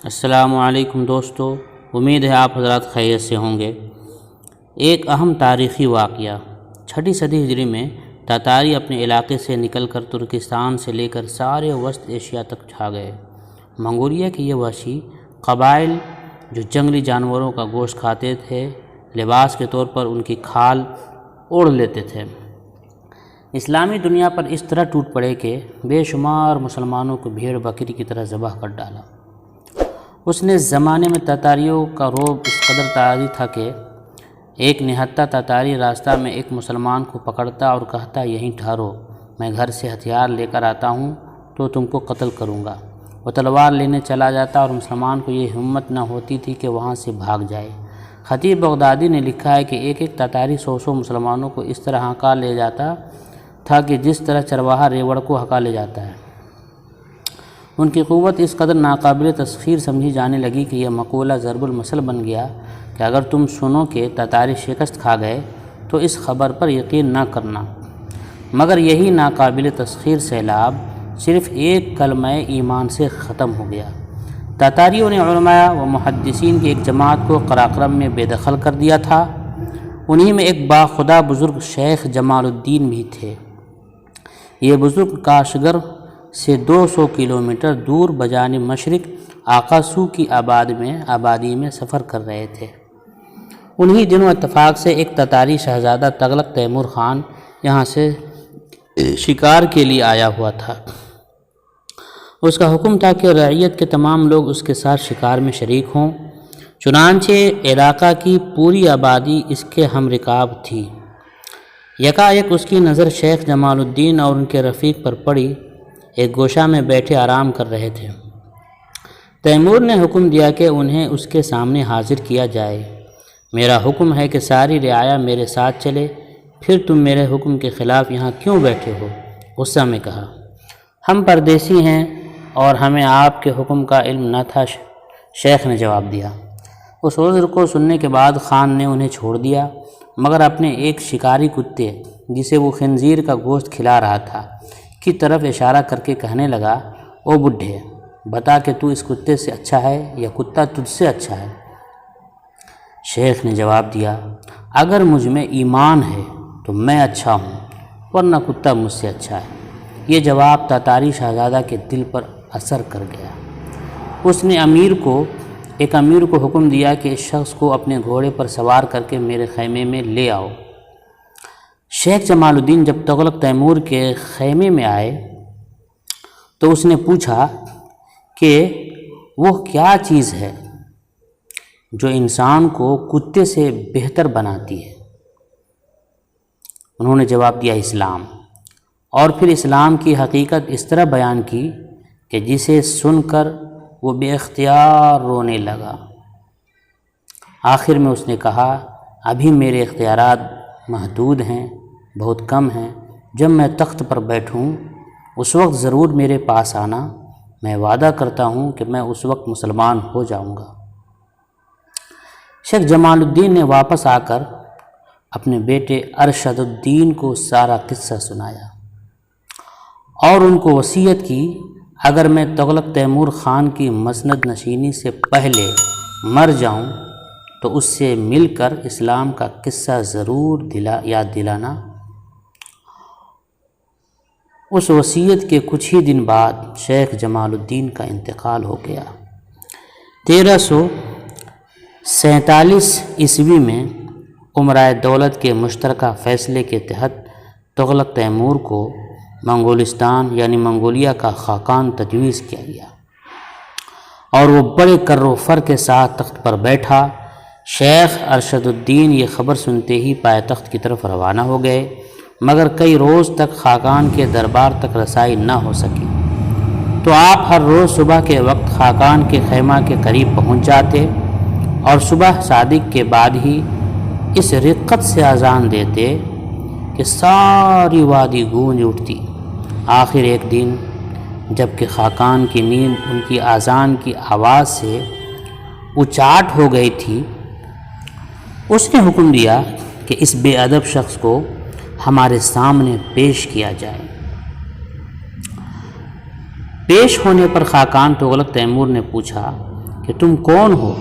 السلام علیکم دوستو، امید ہے آپ حضرات خیریت سے ہوں گے۔ ایک اہم تاریخی واقعہ، 6 صدی ہجری میں تاتاری اپنے علاقے سے نکل کر ترکستان سے لے کر سارے وسط ایشیا تک چھا گئے۔ منگولیا کے یہ وحشی قبائل جو جنگلی جانوروں کا گوشت کھاتے تھے، لباس کے طور پر ان کی کھال اوڑھ لیتے تھے، اسلامی دنیا پر اس طرح ٹوٹ پڑے کہ بے شمار مسلمانوں کو بھیڑ بکری کی طرح ذبح کر ڈالا۔ اس نے زمانے میں تاتاریوں کا رعب اس قدر طاغی تھا کہ ایک نہتہ تاتاری راستہ میں ایک مسلمان کو پکڑتا اور کہتا، یہیں ٹھہرو، میں گھر سے ہتھیار لے کر آتا ہوں تو تم کو قتل کروں گا۔ وہ تلوار لینے چلا جاتا اور مسلمان کو یہ ہمت نہ ہوتی تھی کہ وہاں سے بھاگ جائے۔ خطیب بغدادی نے لکھا ہے کہ ایک تاتاری 100 مسلمانوں کو اس طرح ہکا لے جاتا تھا کہ جس طرح چرواہا ریوڑ کو ہکا لے جاتا ہے۔ ان کی قوت اس قدر ناقابل تسخیر سمجھی جانے لگی کہ یہ مقولہ ضرب المثل بن گیا کہ اگر تم سنو کہ تاتاری شکست کھا گئے تو اس خبر پر یقین نہ کرنا۔ مگر یہی ناقابل تسخیر سیلاب صرف ایک کلمہ ایمان سے ختم ہو گیا۔ تاتاریوں نے علماء و محدثین کی ایک جماعت کو قراقرم میں بے دخل کر دیا تھا۔ انہی میں ایک باخدا بزرگ شیخ جمال الدین بھی تھے۔ یہ بزرگ کاشغر سے 200 کلومیٹر دور بجانب مشرق آقاسو کی آبادی میں سفر کر رہے تھے۔ انہی دنوں اتفاق سے ایک تاتاری شہزادہ تغلق تیمور خان یہاں سے شکار کے لیے آیا ہوا تھا۔ اس کا حکم تھا کہ رعیت کے تمام لوگ اس کے ساتھ شکار میں شریک ہوں۔ چنانچہ علاقہ کی پوری آبادی اس کے ہم رکاب تھی۔ یکایک اس کی نظر شیخ جمال الدین اور ان کے رفیق پر پڑی۔ ایک گوشہ میں بیٹھے آرام کر رہے تھے۔ تیمور نے حکم دیا کہ انہیں اس کے سامنے حاضر کیا جائے۔ میرا حکم ہے کہ ساری رعایا میرے ساتھ چلے، پھر تم میرے حکم کے خلاف یہاں کیوں بیٹھے ہو؟ غصہ میں کہا، ہم پردیسی ہیں اور ہمیں آپ کے حکم کا علم نہ تھا، شیخ نے جواب دیا۔ اس عذر کو سننے کے بعد خان نے انہیں چھوڑ دیا، مگر اپنے ایک شکاری کتے جسے وہ خنزیر کا گوشت کھلا رہا تھا کی طرف اشارہ کر کے کہنے لگا، او بڈھے، بتا کہ تو اس کتے سے اچھا ہے یا کتا تجھ سے اچھا ہے؟ شیخ نے جواب دیا، اگر مجھ میں ایمان ہے تو میں اچھا ہوں، ورنہ کتا مجھ سے اچھا ہے۔ یہ جواب تاتاری شہزادہ کے دل پر اثر کر گیا۔ اس نے ایک امیر کو حکم دیا کہ اس شخص کو اپنے گھوڑے پر سوار کر کے میرے خیمے میں لے آؤ۔ شیخ جمال الدین جب تغلق تیمور کے خیمے میں آئے تو اس نے پوچھا کہ وہ کیا چیز ہے جو انسان کو کتے سے بہتر بناتی ہے؟ انہوں نے جواب دیا، اسلام۔ اور پھر اسلام کی حقیقت اس طرح بیان کی کہ جسے سن کر وہ بے اختیار رونے لگا۔ آخر میں اس نے کہا، ابھی میرے اختیارات محدود ہیں، بہت کم ہیں۔ جب میں تخت پر بیٹھوں اس وقت ضرور میرے پاس آنا، میں وعدہ کرتا ہوں کہ میں اس وقت مسلمان ہو جاؤں گا۔ شیخ جمال الدین نے واپس آ کر اپنے بیٹے ارشد الدین کو سارا قصہ سنایا اور ان کو وصیت کی، اگر میں تغلق تیمور خان کی مسند نشینی سے پہلے مر جاؤں تو اس سے مل کر اسلام کا قصہ ضرور یاد دلانا۔ اس وصیت کے کچھ ہی دن بعد شیخ جمال الدین کا انتقال ہو گیا۔ 1347 میں امرائے دولت کے مشترکہ فیصلے کے تحت تغلق تیمور کو منگولستان یعنی منگولیا کا خاقان تجویز کیا گیا اور وہ بڑے کر و فر کے ساتھ تخت پر بیٹھا۔ شیخ ارشد الدین یہ خبر سنتے ہی پائے تخت کی طرف روانہ ہو گئے، مگر کئی روز تک خاقان کے دربار تک رسائی نہ ہو سکی۔ تو آپ ہر روز صبح کے وقت خاقان کے خیمہ کے قریب پہنچ جاتے اور صبح صادق کے بعد ہی اس رقت سے اذان دیتے کہ ساری وادی گونج اٹھتی۔ آخر ایک دن جب کہ خاقان کی نیند ان کی اذان کی آواز سے اچاٹ ہو گئی تھی، اس نے حکم دیا کہ اس بے ادب شخص کو ہمارے سامنے پیش کیا جائے۔ پیش ہونے پر خاقان تغلق تیمور نے پوچھا، کہ تم کون ہو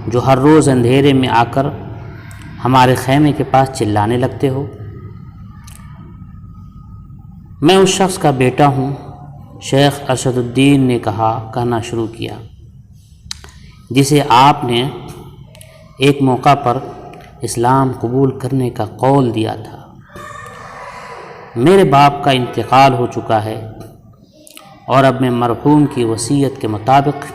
جو ہر روز اندھیرے میں آ کر ہمارے خیمے کے پاس چلانے لگتے ہو؟ میں اس شخص کا بیٹا ہوں، شیخ ارشد الدین نے کہنا شروع کیا، جسے آپ نے ایک موقع پر اسلام قبول کرنے کا قول دیا تھا۔ میرے باپ کا انتقال ہو چکا ہے اور اب میں مرحوم کی وصیت کے مطابق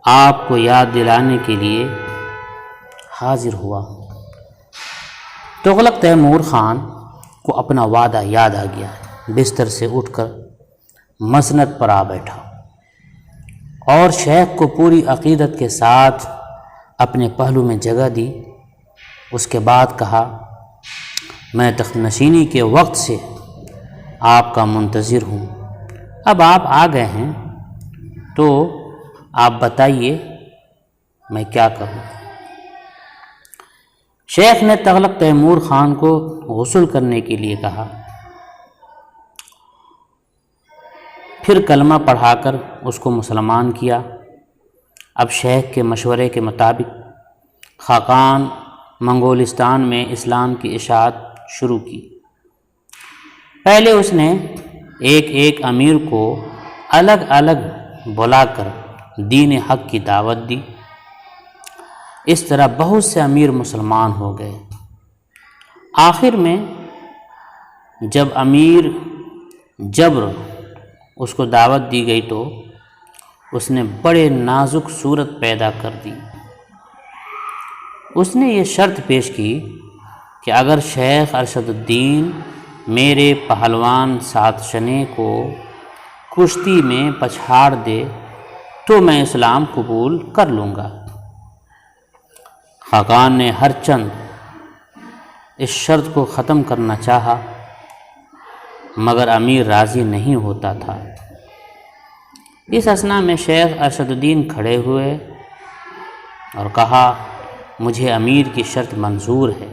آپ کو یاد دلانے کے لیے حاضر ہوا ہوں۔ تغلق تیمور خان کو اپنا وعدہ یاد آ گیا، بستر سے اٹھ کر مسند پر آ بیٹھا اور شیخ کو پوری عقیدت کے ساتھ اپنے پہلو میں جگہ دی۔ اس کے بعد کہا، میں تخت نشینی کے وقت سے آپ کا منتظر ہوں، اب آپ آ گئے ہیں تو آپ بتائیے میں کیا کروں؟ شیخ نے تغلق تیمور خان کو غسل کرنے کے لیے کہا، پھر کلمہ پڑھا کر اس کو مسلمان کیا۔ اب شیخ کے مشورے کے مطابق خاقان منگولستان میں اسلام کی اشاعت شروع کی۔ پہلے اس نے ایک ایک امیر کو الگ الگ بلا کر دین حق کی دعوت دی۔ اس طرح بہت سے امیر مسلمان ہو گئے۔ آخر میں جب امیر جبر اس کو دعوت دی گئی تو اس نے بڑے نازک صورت پیدا کر دی۔ اس نے یہ شرط پیش کی کہ اگر شیخ ارشد الدین میرے پہلوان سات شنے کو کشتی میں پچھاڑ دے تو میں اسلام قبول کر لوں گا۔ خاقان نے ہر چند اس شرط کو ختم کرنا چاہا مگر امیر راضی نہیں ہوتا تھا۔ اس اثنا میں شیخ ارشد الدین کھڑے ہوئے اور کہا، مجھے امیر کی شرط منظور ہے۔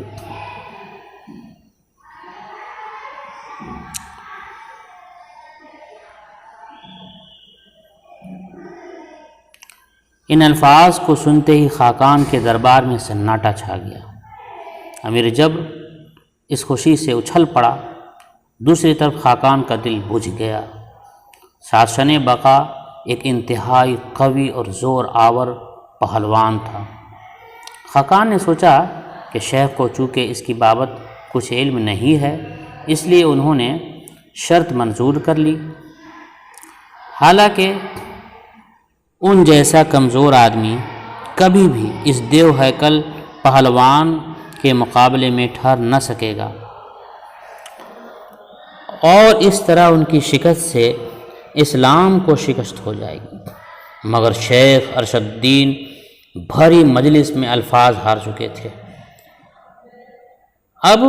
ان الفاظ کو سنتے ہی خاقان کے دربار میں سناٹا چھا گیا۔ امیر جبر اس خوشی سے اچھل پڑا، دوسری طرف خاقان کا دل بجھ گیا۔ ساتشن بقا ایک انتہائی قوی اور زور آور پہلوان تھا۔ خاقان نے سوچا کہ شیخ کو چونکہ اس کی بابت کچھ علم نہیں ہے، اس لیے انہوں نے شرط منظور کر لی۔ حالانکہ ان جیسا کمزور آدمی کبھی بھی اس دیو ہیکل پہلوان کے مقابلے میں ٹھہر نہ سکے گا، اور اس طرح ان کی شکست سے اسلام کو شکست ہو جائے گی۔ مگر شیخ ارشد الدین بھری مجلس میں الفاظ ہار چکے تھے۔ اب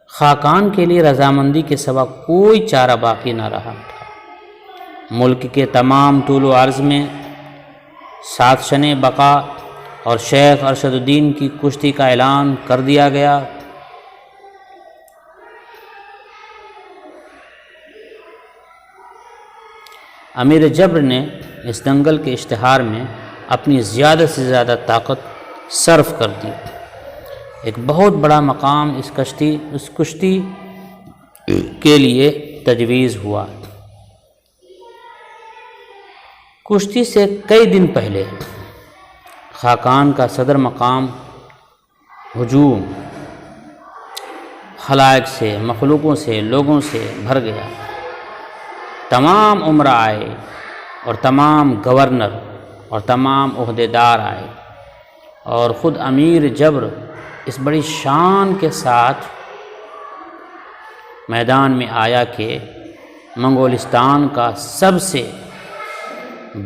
خاقان کے لیے رضامندی کے سوا کوئی چارہ باقی نہ رہا تھا۔ ملک کے تمام طول و عرض میں ساتشن بقا اور شیخ ارشد الدین کی کشتی کا اعلان کر دیا گیا۔ امیر جبر نے اس دنگل کے اشتہار میں اپنی زیادہ سے زیادہ طاقت صرف کر دی۔ ایک بہت بڑا مقام اس کشتی کے لیے تجویز ہوا۔ کشتی سے کئی دن پہلے خاقان کا صدر مقام ہجوم خلائق سے، مخلوقوں سے، لوگوں سے بھر گیا۔ تمام امراء آئے اور تمام گورنر اور تمام عہدیدار آئے، اور خود امیر جبر اس بڑی شان کے ساتھ میدان میں آیا کہ منگولستان کا سب سے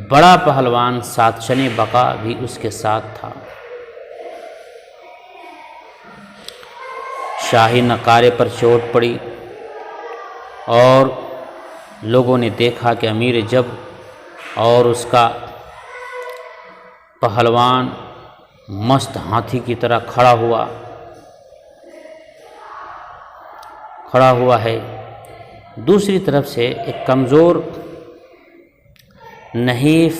بڑا پہلوان ساتشن بقا بھی اس کے ساتھ تھا۔ شاہی نقارے پر چوٹ پڑی اور لوگوں نے دیکھا کہ امیر جبر اور اس کا پہلوان مست ہاتھی کی طرح کھڑا ہوا ہے۔ دوسری طرف سے ایک کمزور نحیف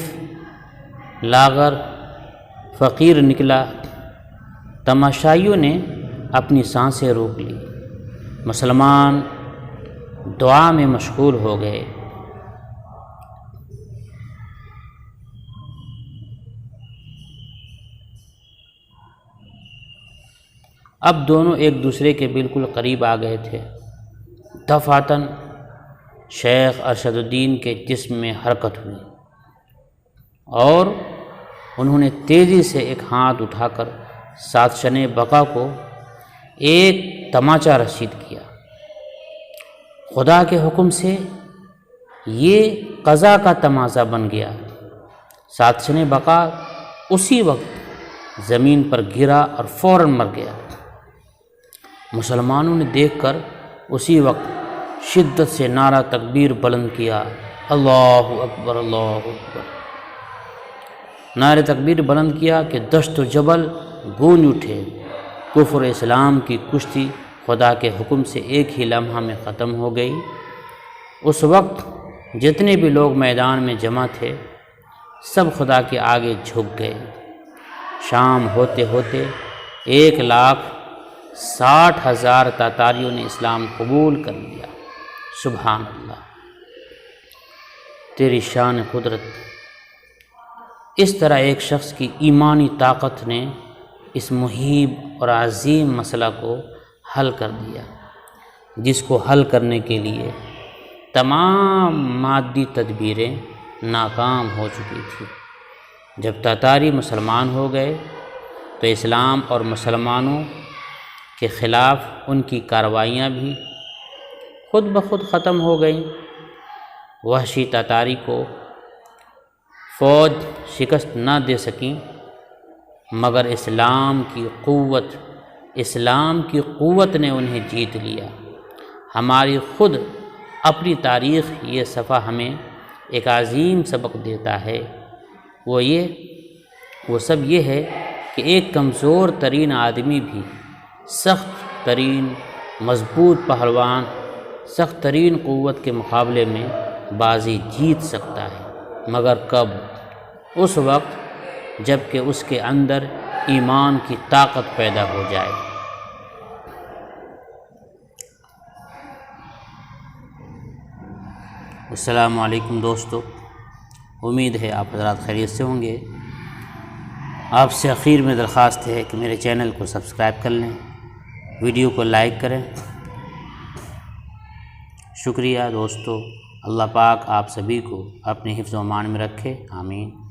لاغر فقیر نکلا۔ تماشائیوں نے اپنی سانسیں روک لی۔ مسلمان دعا میں مشغول ہو گئے۔ اب دونوں ایک دوسرے کے بالکل قریب آ گئے تھے۔ دفعتاً شیخ ارشد الدین کے جسم میں حرکت ہوئی اور انہوں نے تیزی سے ایک ہاتھ اٹھا کر ساتشن بقا کو ایک تماچا رسید کیا۔ خدا کے حکم سے یہ قضا کا تماچا بن گیا۔ ساتشن بقا اسی وقت زمین پر گرا اور فوراً مر گیا۔ مسلمانوں نے دیکھ کر اسی وقت شدت سے نعرہ تکبیر بلند کیا، اللہ اکبر اللہ اکبر۔ نعرہ تکبیر بلند کیا کہ دشت و جبل گونج اٹھے۔ کفر اسلام کی کشتی خدا کے حکم سے ایک ہی لمحہ میں ختم ہو گئی۔ اس وقت جتنے بھی لوگ میدان میں جمع تھے سب خدا کے آگے جھک گئے۔ شام ہوتے ہوتے 1,60,000 تاتاریوں نے اسلام قبول کر لیا۔ سبحان اللہ، تیری شان قدرت۔ اس طرح ایک شخص کی ایمانی طاقت نے اس مہیب اور عظیم مسئلہ کو حل کر دیا، جس کو حل کرنے کے لیے تمام مادی تدبیریں ناکام ہو چکی تھیں۔ جب تاتاری مسلمان ہو گئے تو اسلام اور مسلمانوں کے خلاف ان کی کارروائیاں بھی خود بخود ختم ہو گئیں۔ وحشی تاتاری کو فوج شکست نہ دے سکیں، مگر اسلام کی قوت نے انہیں جیت لیا۔ ہماری خود اپنی تاریخ یہ صفحہ ہمیں ایک عظیم سبق دیتا ہے، وہ سب یہ ہے کہ ایک کمزور ترین آدمی بھی سخت ترین مضبوط پہلوان سخت ترین قوت کے مقابلے میں بازی جیت سکتا ہے، مگر کب؟ اس وقت جب کہ اس کے اندر ایمان کی طاقت پیدا ہو جائے۔ السلام علیکم دوستو، امید ہے آپ حضرات خیریت سے ہوں گے۔ آپ سے اخیر میں درخواست ہے کہ میرے چینل کو سبسکرائب کر لیں، ویڈیو کو لائک کریں۔ شکریہ دوستو، اللہ پاک آپ سبھی کو اپنے حفظ و امان میں رکھے، آمین۔